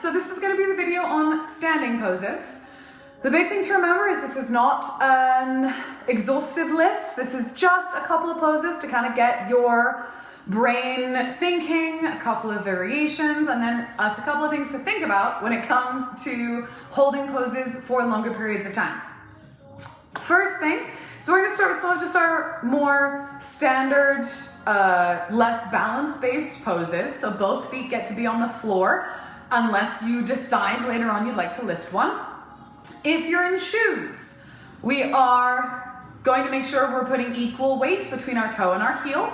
so this is going to be the video on standing poses. The big thing to remember is this is not an exhaustive list. This is just a couple of poses to kind of get your brain thinking, a couple of variations, and then a couple of things to think about when it comes to holding poses for longer periods of time. First thing, so we're going to start with some of just our more standard, less balance-based poses. So both feet get to be on the floor unless you decide later on you'd like to lift one. If you're in shoes, we are going to make sure we're putting equal weight between our toe and our heel.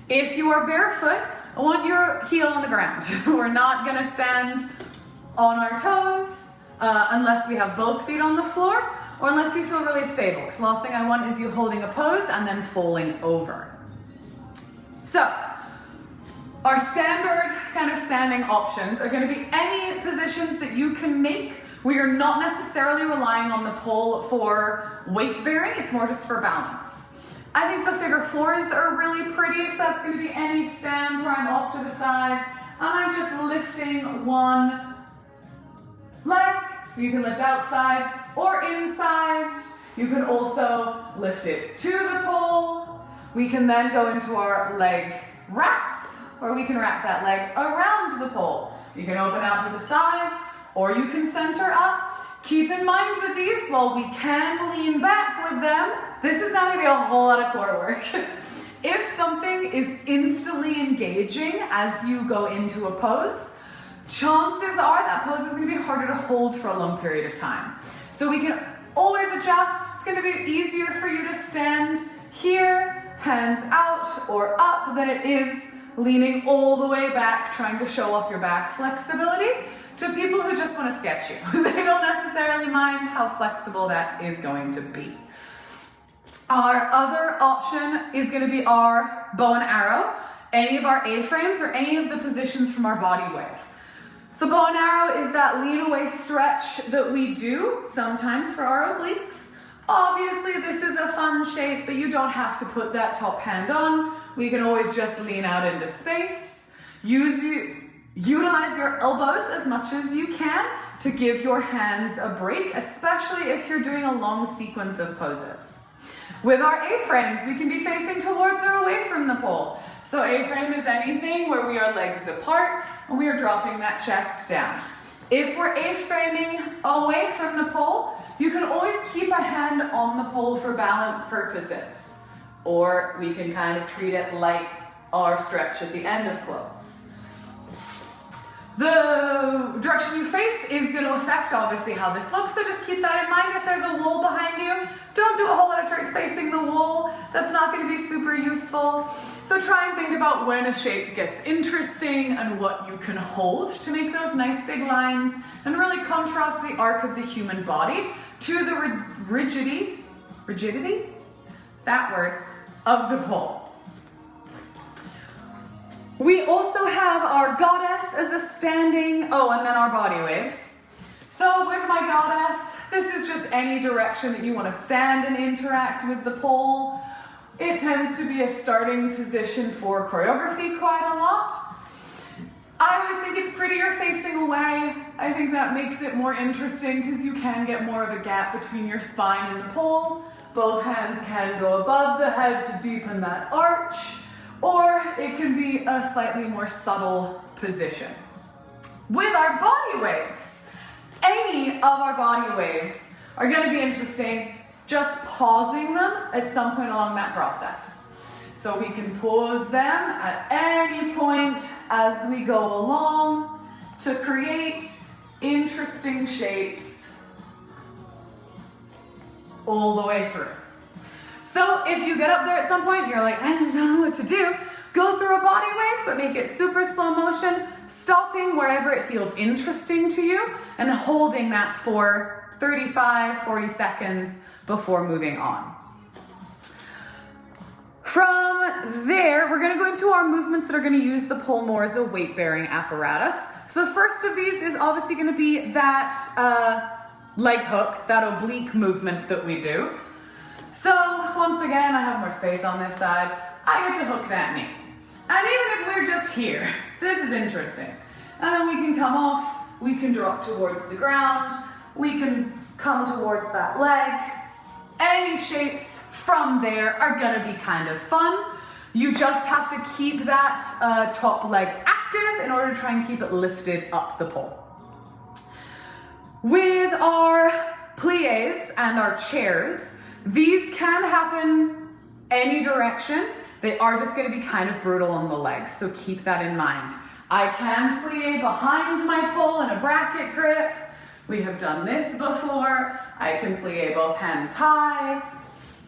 If you are barefoot, I want your heel on the ground. We're not going to stand on our toes unless we have both feet on the floor or unless you feel really stable. Because the last thing I want is you holding a pose and then falling over. So, our standard kind of standing options are going to be any positions that you can make. We are not necessarily relying on the pole for weight bearing, it's more just for balance. I think the figure fours are really pretty, so that's going to be any stand where I'm off to the side and I'm just lifting one leg. You can lift outside or inside. You can also lift it to the pole. We can then go into our leg wraps, or we can wrap that leg around the pole. You can open out to the side, or you can center up. Keep in mind with these, while we can lean back with them, this is not going to be a whole lot of core work. If something is instantly engaging as you go into a pose, chances are that pose is going to be harder to hold for a long period of time. So we can always adjust. It's going to be easier for you to stand here, hands out or up, than it is leaning all the way back, trying to show off your back flexibility to people who just want to sketch you. They don't necessarily mind how flexible that is going to be. Our other option is going to be our bow and arrow, any of our A-frames or any of the positions from our body wave. So bow and arrow is that lean away stretch that we do sometimes for our obliques. Obviously this is a fun shape, but you don't have to put that top hand on. We can always just lean out into space. Utilize your elbows as much as you can to give your hands a break, especially if you're doing a long sequence of poses. With our A-frames, we can be facing towards or away from the pole. So A-frame is anything where we are legs apart and we are dropping that chest down. If we're A-framing away from the pole, you can always keep a hand on the pole for balance purposes. Or we can kind of treat it like our stretch at the end of close. The direction you face is going to affect obviously how this looks, so just keep that in mind. If there's a wall behind you, don't do a whole lot of tricks facing the wall. That's not going to be super useful. So try and think about when a shape gets interesting and what you can hold to make those nice big lines and really contrast the arc of the human body to the rigidity, that word, of the pole. We also have our goddess as a standing, and then our body waves. So with my goddess, this is just any direction that you want to stand and interact with the pole. It tends to be a starting position for choreography quite a lot. I always think it's prettier facing away. I think that makes it more interesting because you can get more of a gap between your spine and the pole. Both hands can go above the head to deepen that arch, or it can be a slightly more subtle position. With our body waves, any of our body waves are going to be interesting, just pausing them at some point along that process. So we can pause them at any point as we go along to create interesting shapes all the way through. So if you get up there at some point and you're like, I don't know what to do, go through a body wave, but make it super slow motion, stopping wherever it feels interesting to you and holding that for 35, 40 seconds before moving on. From there, we're going to go into our movements that are going to use the pole more as a weight-bearing apparatus. So the first of these is obviously going to be that leg hook, that oblique movement that we do. So once again, I have more space on this side. I get to hook that knee. And even if we're just here, this is interesting. And then we can come off we can drop towards the ground, we can come towards that leg. Any shapes from there are gonna be kind of fun. You just have to keep that top leg active in order to try and keep it lifted up the pole. With our pliés and our chairs, these can happen any direction. They are just going to be kind of brutal on the legs, so keep that in mind. I can plie behind my pole in a bracket grip. We have done this before. I can plie both hands high.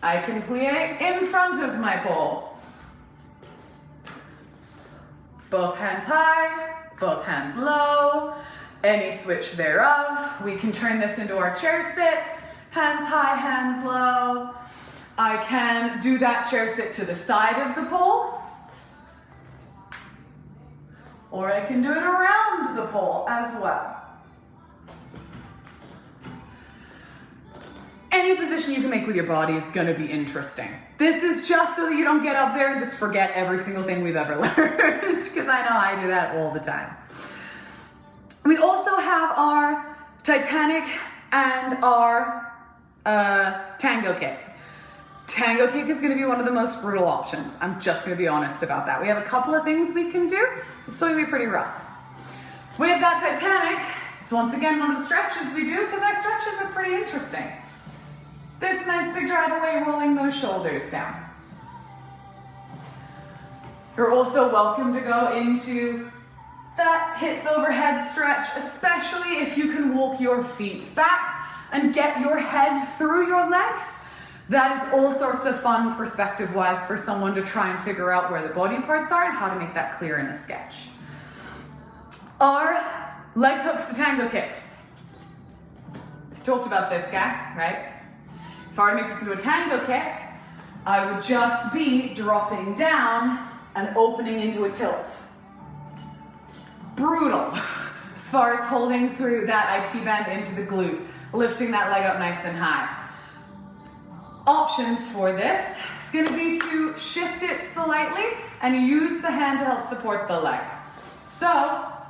I can plie in front of my pole. Both hands high, both hands low. Any switch thereof. We can turn this into our chair sit. Hands high, hands low. I can do that chair sit to the side of the pole. Or I can do it around the pole as well. Any position you can make with your body is going to be interesting. This is just so that you don't get up there and just forget every single thing we've ever learned, because I know I do that all the time. We also have our Titanic and our Tango kick. Tango kick is going to be one of the most brutal options. I'm just going to be honest about that. We have a couple of things we can do. It's still going to be pretty rough. We have that Titanic. It's once again one of the stretches we do because our stretches are pretty interesting. This nice big drive away, rolling those shoulders down. You're also welcome to go into that hips overhead stretch, especially if you can walk your feet back and get your head through your legs. That is all sorts of fun perspective-wise for someone to try and figure out where the body parts are and how to make that clear in a sketch. Our leg hooks to tango kicks. Talked about this guy, right? If I were to make this into a tango kick, I would just be dropping down and opening into a tilt. Brutal as far as holding through that IT band into the glute, lifting that leg up nice and high. Options for this is going to be to shift it slightly and use the hand to help support the leg. So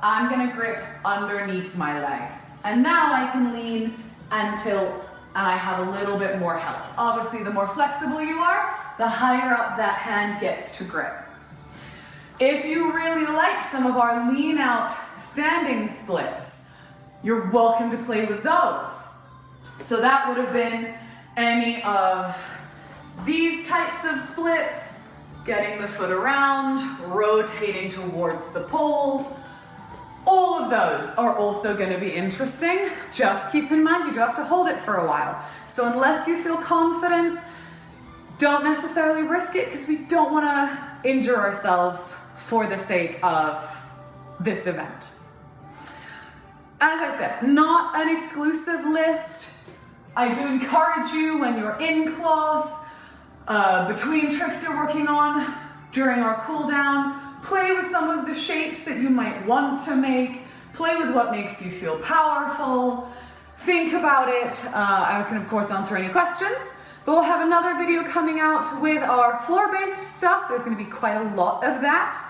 I'm going to grip underneath my leg, and now I can lean and tilt, and I have a little bit more help. Obviously, the more flexible you are, the higher up that hand gets to grip. If you really like some of our lean out standing splits, you're welcome to play with those. So that would have been any of these types of splits, getting the foot around, rotating towards the pole. All of those are also going to be interesting. Just keep in mind you do have to hold it for a while. So unless you feel confident, don't necessarily risk it, because we don't want to injure ourselves for the sake of this event. As I said, not an exclusive list. I do encourage you, when you're in class, between tricks you're working on, during our cool down, play with some of the shapes that you might want to make, play with what makes you feel powerful, think about it. I can of course answer any questions, but we'll have another video coming out with our floor-based stuff. There's going to be quite a lot of that.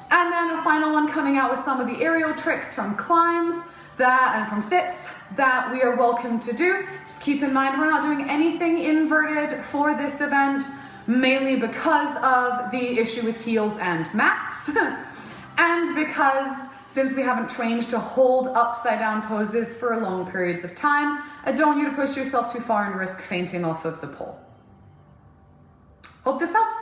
And then a final one coming out with some of the aerial tricks from climbs and from sits that we are welcome to do. Just keep in mind we're not doing anything inverted for this event, mainly because of the issue with heels and mats, and because since we haven't trained to hold upside down poses for long periods of time, I don't want you to push yourself too far and risk fainting off of the pole. Hope this helps.